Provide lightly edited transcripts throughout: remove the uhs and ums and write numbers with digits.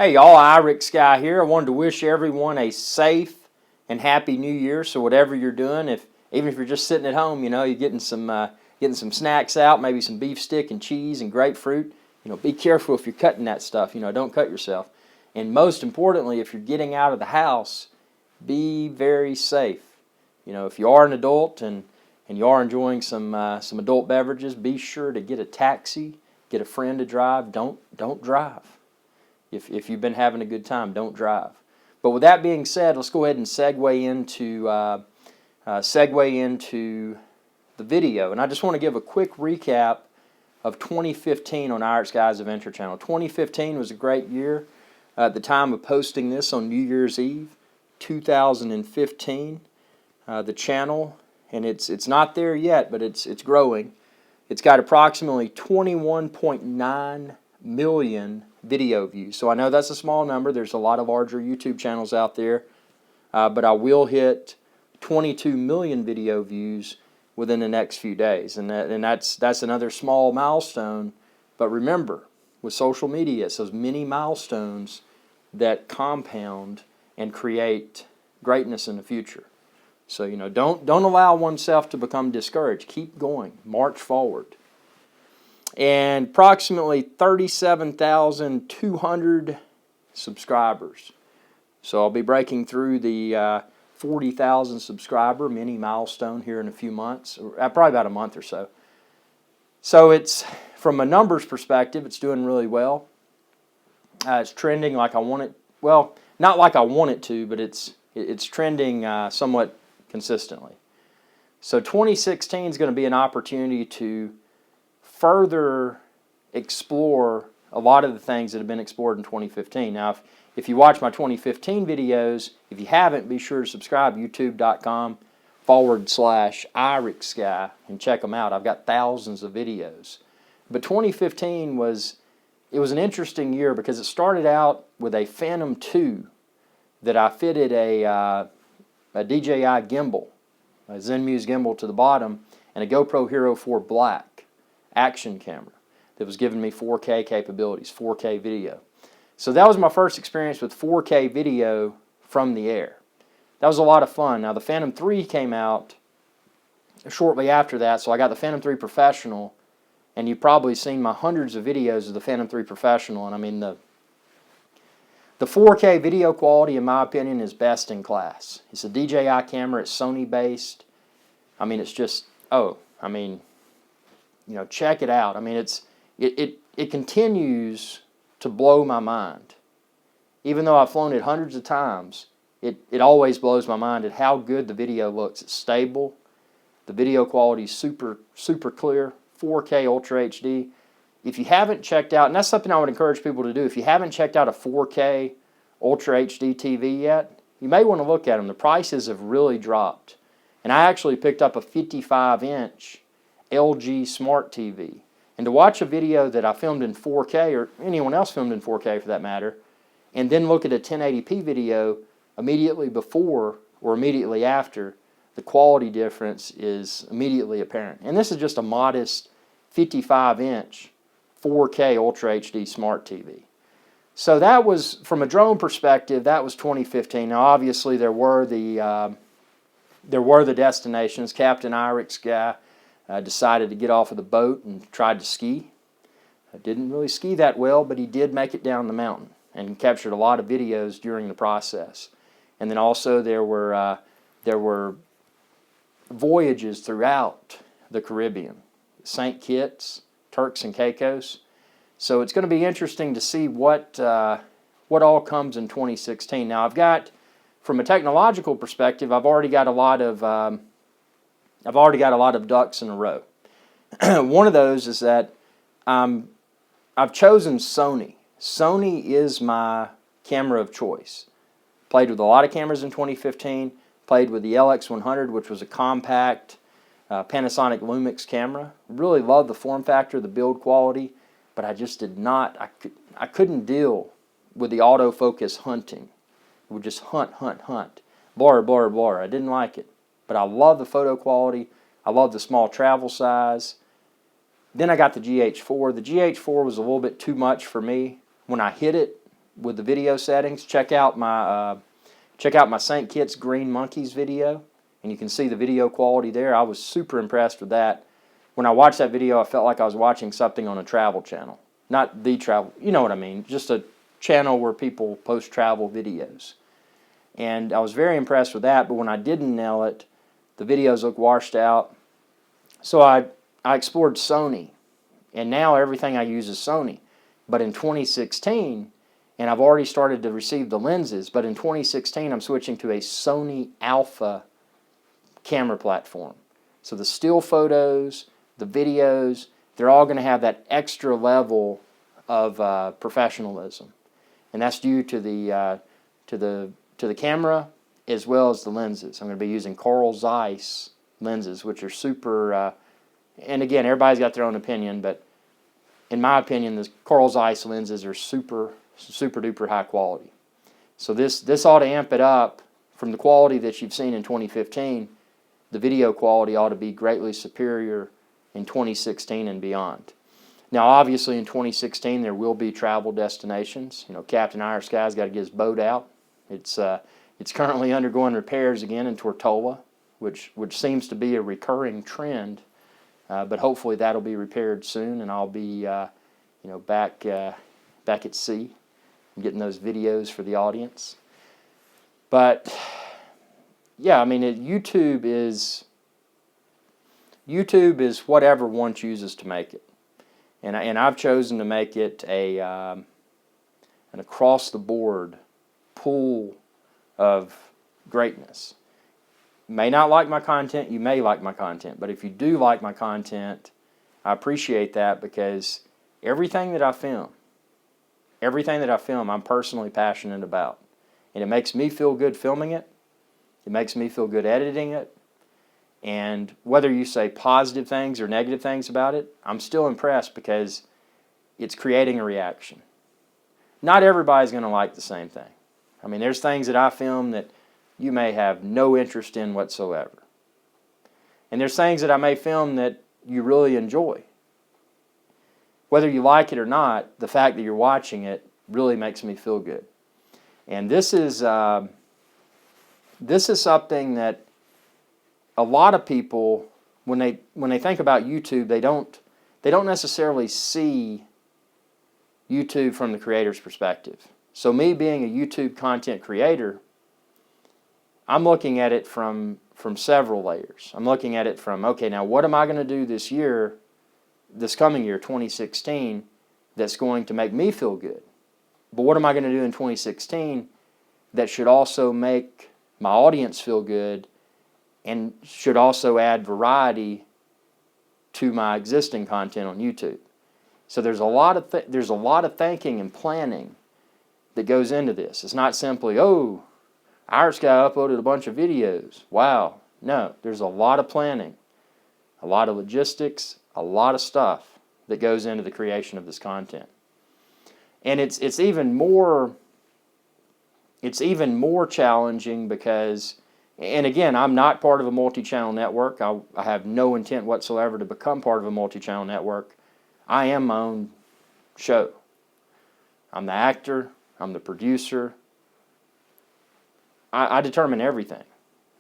Hey y'all, IrixGuy here. I wanted to wish everyone a safe and happy New Year. So whatever you're doing, even if you're just sitting at home, you're getting some snacks out, maybe some beef stick and cheese and grapefruit. Be careful if you're cutting that stuff. Don't cut yourself. And most importantly, if you're getting out of the house, be very safe. If you are an adult and you are enjoying some adult beverages, be sure to get a taxi, get a friend to drive. Don't drive. If you've been having a good time, don't drive. But with that being said, let's go ahead and segue into the video. And I just want to give a quick recap of 2015 on IrixGuy's Adventure Channel. 2015 was a great year. At the time of posting this on New Year's Eve, 2015, the channel, and it's not there yet, but it's growing. It's got approximately 21.9 million video views. So I know that's a small number. There's a lot of larger YouTube channels out there, but I will hit 22 million video views within the next few days, and that's another small milestone. But remember, with social media, it's those mini milestones that compound and create greatness in the future. So don't allow oneself to become discouraged. Keep going. March forward. And approximately 37,200 subscribers. So I'll be breaking through the 40,000 subscriber mini milestone here in a few months, or probably about a month or so. So it's, from a numbers perspective, it's doing really well. It's trending like I want it. Well, not like I want it to, but it's trending somewhat consistently. So 2016 is going to be an opportunity to further explore a lot of the things that have been explored in 2015. Now, if you watch my 2015 videos, if you haven't, be sure to subscribe, youtube.com/IrixGuy, and check them out. I've got thousands of videos. But 2015 was an interesting year because it started out with a Phantom 2 that I fitted a DJI gimbal, a Zenmuse gimbal to the bottom, and a GoPro Hero 4 Black action camera that was giving me 4K capabilities, 4K video. So that was my first experience with 4K video from the air. That was a lot of fun. Now the Phantom 3 came out shortly after that, so I got the Phantom 3 Professional, and you've probably seen my hundreds of videos of the Phantom 3 Professional, and I mean the 4K video quality, in my opinion, is best in class. It's a DJI camera, it's Sony based. I mean, it's just, check it out. I mean, it continues to blow my mind. Even though I've flown it hundreds of times, it always blows my mind at how good the video looks. It's stable. The video quality is super, super clear. 4K Ultra HD. If you haven't checked out, and that's something I would encourage people to do, if you haven't checked out a 4K Ultra HD TV yet, you may want to look at them. The prices have really dropped. And I actually picked up a 55-inch LG Smart TV. And to watch a video that I filmed in 4K, or anyone else filmed in 4K for that matter, and then look at a 1080p video immediately before or immediately after, the quality difference is immediately apparent. And this is just a modest 55-inch 4K Ultra HD Smart TV. So that was, from a drone perspective, that was 2015. Now obviously there were the destinations. Captain IrixGuy decided to get off of the boat and tried to ski. I didn't really ski that well, but he did make it down the mountain and captured a lot of videos during the process. And then also there were voyages throughout the Caribbean, St. Kitts, Turks and Caicos. So it's going to be interesting to see what all comes in 2016. Now I've got, from a technological perspective, I've already got a lot of ducks in a row. One of those is that I've chosen Sony. Sony is my camera of choice. Played with a lot of cameras in 2015. Played with the LX100, which was a compact Panasonic Lumix camera. Really loved the form factor, the build quality, but I just did not. I couldn't deal with the autofocus hunting. It would just hunt. Blur, blur, blur. I didn't like it. But I love the photo quality. I love the small travel size. Then I got the GH4. The GH4 was a little bit too much for me. When I hit it, with the video settings, check out my St. Kitts Green Monkeys video, and you can see the video quality there. I was super impressed with that. When I watched that video, I felt like I was watching something on a travel channel. Not the travel, you know what I mean, just a channel where people post travel videos. And I was very impressed with that, but when I didn't nail it, the videos looked washed out. So I explored Sony, and now everything I use is Sony. But in 2016, and I've already started to receive the lenses, but in 2016 I'm switching to a Sony Alpha camera platform. So the still photos, the videos, they're all going to have that extra level of professionalism. And that's due to the camera as well as the lenses. I'm going to be using Carl Zeiss lenses, which are super, and again, everybody's got their own opinion, but in my opinion, the Carl Zeiss lenses are super duper high quality. So this ought to amp it up from the quality that you've seen in 2015. The video quality ought to be greatly superior in 2016 and beyond. Now, obviously, in 2016 there will be travel destinations. You know, Captain IrixGuy's got to get his boat out. It's currently undergoing repairs again in Tortola, which seems to be a recurring trend. But hopefully that'll be repaired soon, and I'll be back at sea and getting those videos for the audience. But yeah, I mean, YouTube is whatever one chooses to make it, and I've chosen to make it an across the board pool of greatness. You may not like my content, you may like my content, but if you do like my content, I appreciate that, because everything that I film, I'm personally passionate about. And it makes me feel good filming it. It makes me feel good editing it. And whether you say positive things or negative things about it, I'm still impressed because it's creating a reaction. Not everybody's going to like the same thing. I mean, there's things that I film that you may have no interest in whatsoever. And there's things that I may film that you really enjoy. Whether you like it or not, the fact that you're watching it really makes me feel good. And this is something that a lot of people, when they think about YouTube, they don't necessarily see YouTube from the creator's perspective. So me being a YouTube content creator, I'm looking at it from several layers. I'm looking at it from, okay, now what am I going to do this coming year, 2016, that's going to make me feel good? But what am I going to do in 2016 that should also make my audience feel good and should also add variety to my existing content on YouTube? So there's a lot of thinking and planning that goes into this. It's not simply, oh, IrixGuy uploaded a bunch of videos. Wow. No, there's a lot of planning, a lot of logistics, a lot of stuff that goes into the creation of this content. And it's even more challenging because, and again, I'm not part of a multi-channel network. I have no intent whatsoever to become part of a multi-channel network. I am my own show. I'm the actor. I'm the producer. I determine everything.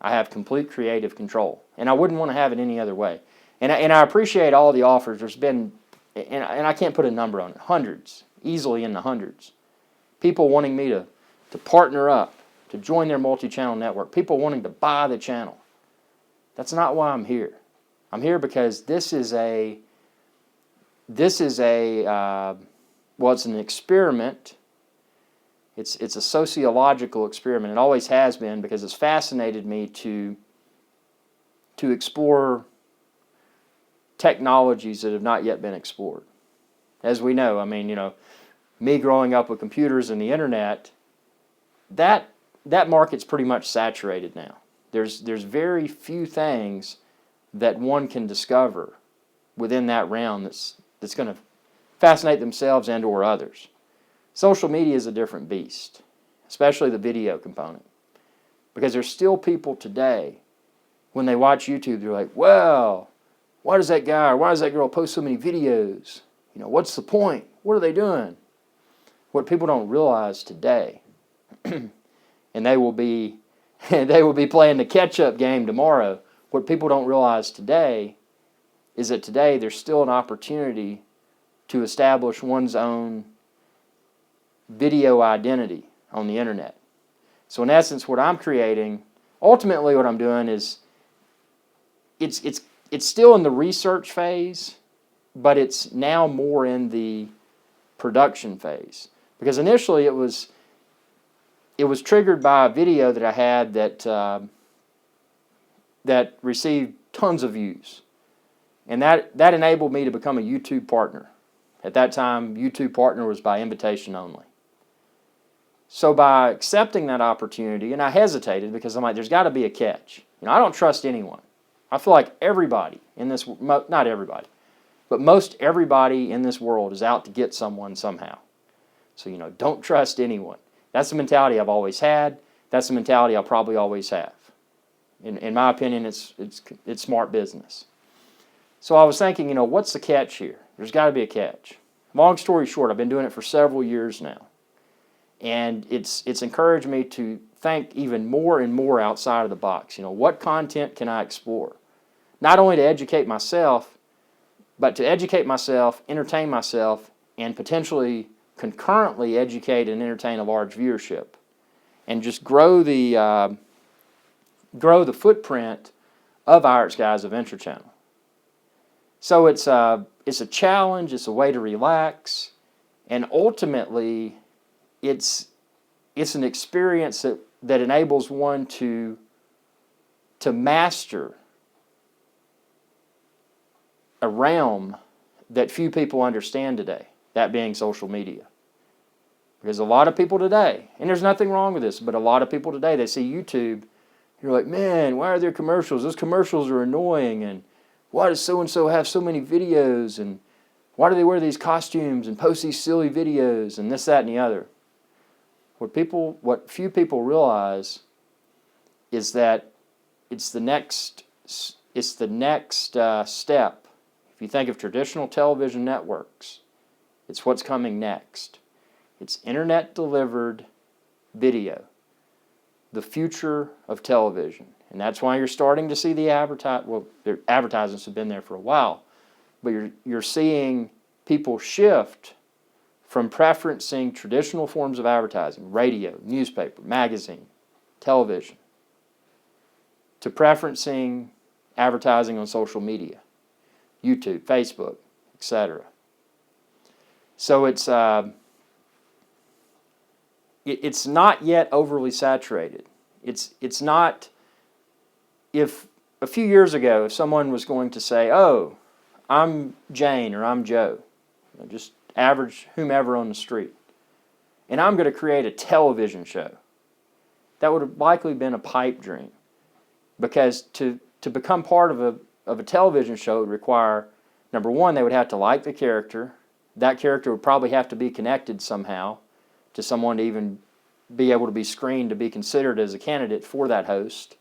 I have complete creative control, and I wouldn't want to have it any other way. And I appreciate all the offers. There's been, and I can't put a number on it, hundreds, easily in the hundreds. People wanting me to partner up, to join their multi-channel network. People wanting to buy the channel. That's not why I'm here. I'm here because this is an experiment. It's a sociological experiment. It always has been, because it's fascinated me to explore technologies that have not yet been explored. As we know, I mean, me growing up with computers and the internet, that market's pretty much saturated now. There's very few things that one can discover within that realm that's going to fascinate themselves and or others. Social media is a different beast, especially the video component, because there's still people today, when they watch YouTube, they're like, well, why does that guy or why does that girl post so many videos? What's the point? What are they doing? what people don't realize today, and they will be playing the catch-up game tomorrow. What people don't realize today is that today there's still an opportunity to establish one's own video identity on the internet. So in essence, what I'm creating, ultimately what I'm doing is, it's still in the research phase, but it's now more in the production phase. Because initially it was triggered by a video that I had that received tons of views. And that enabled me to become a YouTube partner. At that time, YouTube partner was by invitation only. So by accepting that opportunity, and I hesitated because I'm like, there's got to be a catch. I don't trust anyone. I feel like everybody in this, not everybody, but most everybody in this world is out to get someone somehow. So, don't trust anyone. That's the mentality I've always had. That's the mentality I'll probably always have. In my opinion, it's smart business. So I was thinking, what's the catch here? There's got to be a catch. Long story short, I've been doing it for several years now. And it's encouraged me to think even more and more outside of the box. What content can I explore? Not only to educate myself, but to educate myself, entertain myself, and potentially concurrently educate and entertain a large viewership. And just grow the footprint of IrixGuy's Adventure Channel. So it's a challenge, it's a way to relax, and ultimately it's an experience that enables one to master a realm that few people understand today, that being social media. Because a lot of people today, and there's nothing wrong with this, but a lot of people today, they see YouTube, you're like, man, why are there commercials? Those commercials are annoying, and why does so-and-so have so many videos, and why do they wear these costumes and post these silly videos, and this, that, and the other. What few people realize is that it's the next step. If you think of traditional television networks, it's what's coming next. It's internet-delivered video, the future of television. And that's why you're starting to see the advertisements have been there for a while, but you're seeing people shift from preferencing traditional forms of advertising, radio, newspaper, magazine, television, to preferencing advertising on social media, YouTube, Facebook, etc. So it's not yet overly saturated. It's not. If a few years ago, if someone was going to say, "Oh, I'm Jane or I'm Joe," just average whomever on the street, and I'm going to create a television show, that would have likely been a pipe dream, because to become part of a television show would require, number one, they would have to like the character. That character would probably have to be connected somehow to someone to even be able to be screened to be considered as a candidate for that host.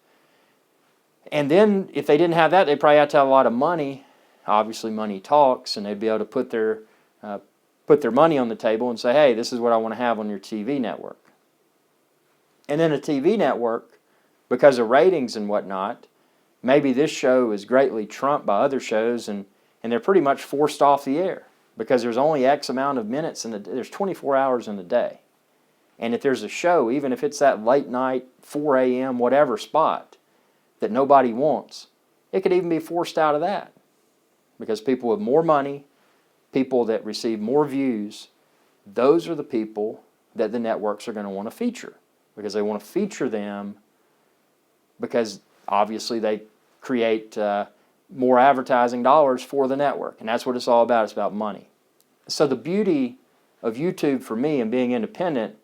And then if they didn't have that, they'd probably have to have a lot of money. Obviously money talks, and they'd be able to put their money on the table and say, hey, this is what I want to have on your TV network. And then a TV network, because of ratings and whatnot, maybe this show is greatly trumped by other shows, and they're pretty much forced off the air because there's only X amount of minutes, and there's 24 hours in the day. And if there's a show, even if it's that late night, 4 a.m., whatever spot that nobody wants, it could even be forced out of that. Because people with more money, people that receive more views, those are the people that the networks are going to want to feature. Because they want to feature them because obviously they create more advertising dollars for the network. And that's what it's all about. It's about money. So the beauty of YouTube for me and being independent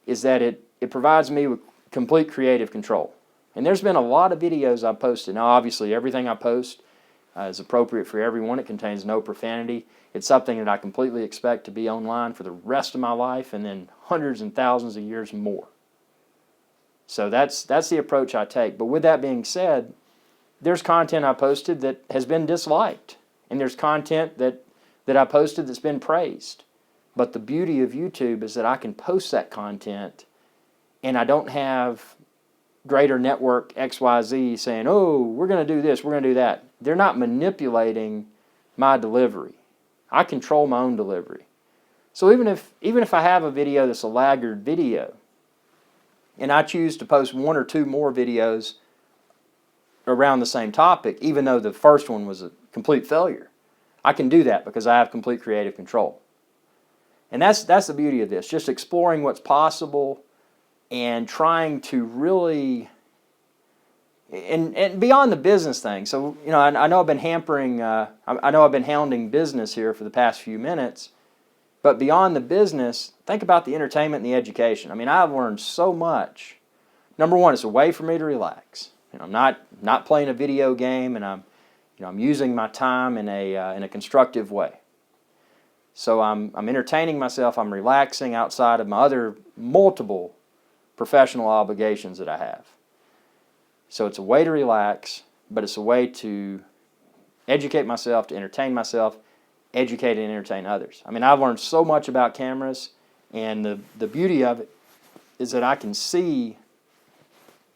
is that it provides me with complete creative control. And there's been a lot of videos I've posted. Now obviously everything I post is appropriate for everyone. It contains no profanity. It's something that I completely expect to be online for the rest of my life and then hundreds and thousands of years more. So that's the approach I take. But with that being said, there's content I posted that has been disliked. And there's content that I posted that's been praised. But the beauty of YouTube is that I can post that content and I don't have Greater Network XYZ saying, oh, we're going to do this, we're going to do that. They're not manipulating my delivery. I control my own delivery. So even if I have a video that's a laggard video, and I choose to post 1 or 2 more videos around the same topic, even though the first one was a complete failure, I can do that because I have complete creative control. And that's the beauty of this, just exploring what's possible and trying to really, and beyond the business thing. So, you know, I know I've been hampering, I know I've been hounding business here for the past few minutes, but beyond the business, think about the entertainment and the education. I mean, I've learned so much. Number one, it's a way for me to relax. You know, I'm not playing a video game, and I'm using my time in a constructive way. So I'm entertaining myself. I'm relaxing outside of my other multiple professional obligations that I have. So it's a way to relax, but it's a way to educate myself, to entertain myself, educate and entertain others. I mean, I've learned so much about cameras, and the beauty of it is that I can see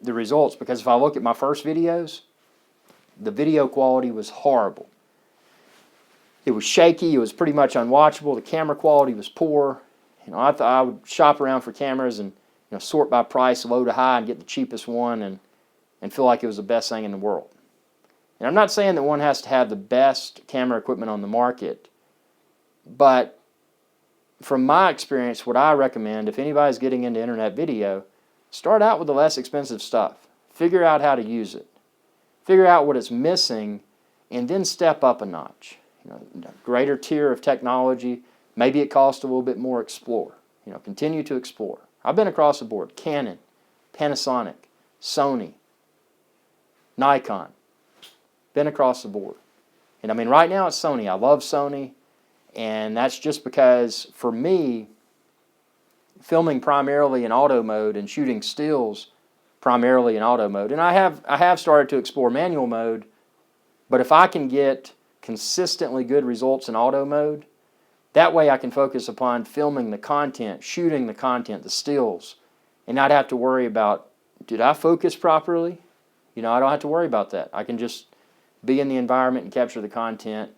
the results, because if I look at my first videos, the video quality was horrible. It was shaky, it was pretty much unwatchable, the camera quality was poor. You know, I thought I would shop around for cameras and, you know, sort by price, low to high, and get the cheapest one and feel like it was the best thing in the world. And I'm not saying that one has to have the best camera equipment on the market, but from my experience, what I recommend, if anybody's getting into internet video, start out with the less expensive stuff. Figure out how to use it. Figure out what it's missing, and then step up a notch. You know, greater tier of technology. Maybe it costs a little bit more. Explore. You know, continue to explore. I've been across the board. Canon, Panasonic, Sony, Nikon. Been across the board. And I mean, right now it's Sony. I love Sony, and that's just because, for me, filming primarily in auto mode and shooting stills primarily in auto mode, and I have started to explore manual mode, but if I can get consistently good results in auto mode, that way I can focus upon filming the content, shooting the content, the stills, and not have to worry about, did I focus properly? You know, I don't have to worry about that. I can just be in the environment and capture the content,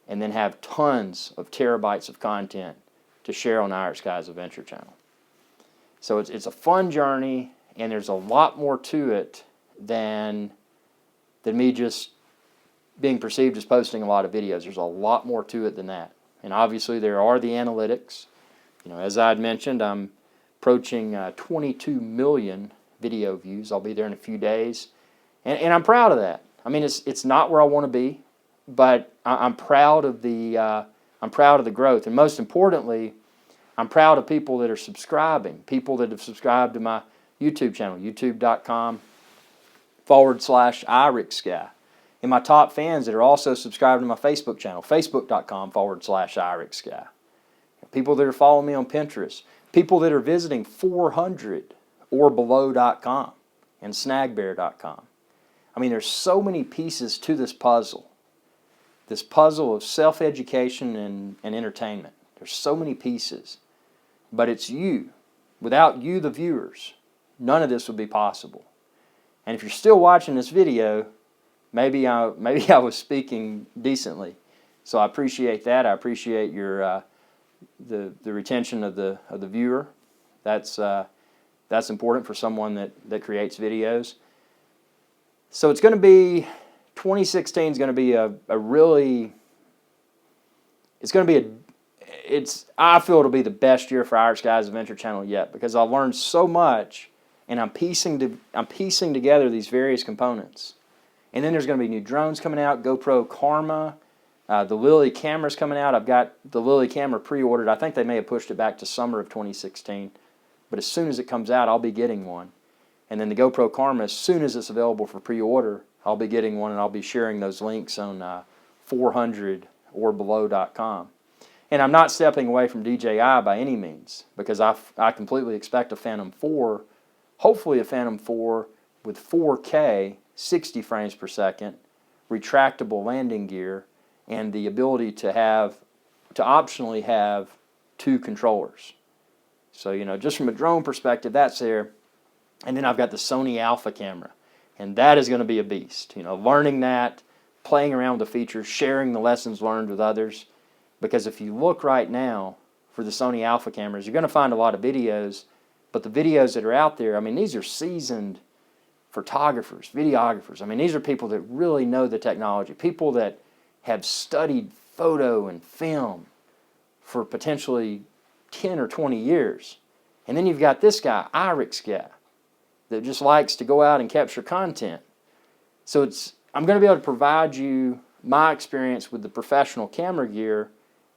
and then have tons of terabytes of content to share on the IrixGuy's Adventure channel. So it's a fun journey, and there's a lot more to it than me just being perceived as posting a lot of videos. There's a lot more to it than that. And obviously there are the analytics. You know, as I had mentioned, I'm approaching 22 million video views. I'll be there in a few days, and I'm proud of that. I mean, it's not where I want to be, but I'm proud of the growth, and most importantly, I'm proud of people that are subscribing, people that have subscribed to my YouTube channel, youtube.com/IrixGuy, and my top fans that are also subscribed to my Facebook channel, facebook.com/IrixGuy. People that are following me on Pinterest, people that are visiting 400orbelow.com and snagbear.com. I mean, there's so many pieces to this puzzle of self-education and entertainment. There's so many pieces, but it's you. Without you, the viewers, none of this would be possible. And if you're still watching this video, maybe I was speaking decently. So I appreciate that. I appreciate your the retention of the viewer. That's important for someone that creates videos. So it's going to be 2016 is going to be I feel it'll be the best year for IrixGuy's Adventure channel yet, because I learned so much, and I'm piecing together these various components. And then there's going to be new drones coming out, GoPro Karma, the Lily camera's coming out. I've got the Lily camera pre-ordered. I think they may have pushed it back to summer of 2016, but as soon as it comes out, I'll be getting one. And then the GoPro Karma, as soon as it's available for pre-order, I'll be getting one, and I'll be sharing those links on 400orbelow.com. And I'm not stepping away from DJI by any means, because I completely expect a Phantom 4, hopefully a Phantom 4 with 4K, 60 frames per second, retractable landing gear, and the ability to optionally have 2 controllers. So, you know, just from a drone perspective, that's there. And then I've got the Sony Alpha camera, and that is going to be a beast. You know, learning that, playing around with the features, sharing the lessons learned with others. Because if you look right now for the Sony Alpha cameras, you're going to find a lot of videos, but the videos that are out there, I mean, these are seasoned photographers, videographers. I mean, these are people that really know the technology, people that have studied photo and film for potentially 10 or 20 years. And then you've got this guy, IrixGuy, that just likes to go out and capture content. So I'm going to be able to provide you my experience with the professional camera gear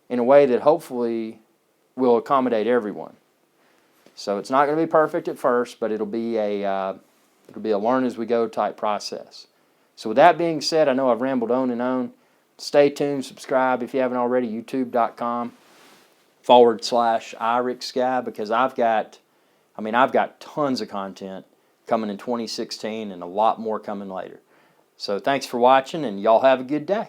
in a way that hopefully will accommodate everyone. So it's not going to be perfect at first, but it'll be a learn as we go type process. So with that being said, I know I've rambled on and on. Stay tuned, subscribe if you haven't already, youtube.com/IrixGuy, because I've got tons of content coming in 2016 and a lot more coming later. So thanks for watching, and y'all have a good day.